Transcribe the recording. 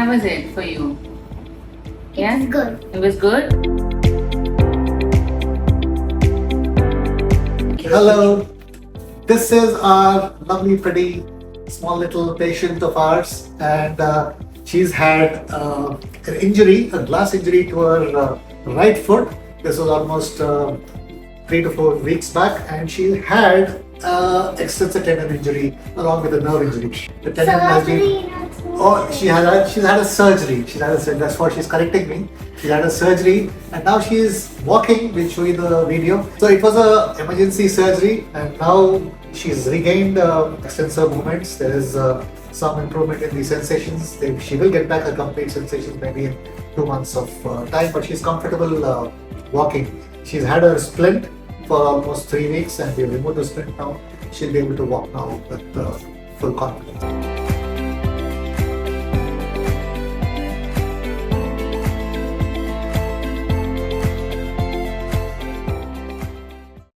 How was it for you? It's good. It was good? Hello, this is our lovely, pretty, small little patient of ours, and she's had an injury, a glass injury to her right foot. This was almost 3 to 4 weeks back, and she had extensive tendon injury along with a nerve injury. The tendon has been. Oh, she's had a surgery. That's what she's correcting me. She had a surgery, and now she is walking. We'll show you the video. So it was a emergency surgery, and now she's regained extensive movements. There is some improvement in the sensations. She will get back her complete sensations maybe in 2 months of time, but she's comfortable walking. She's had her splint for almost 3 weeks, and we removed the splint now. She'll be able to walk now with full confidence.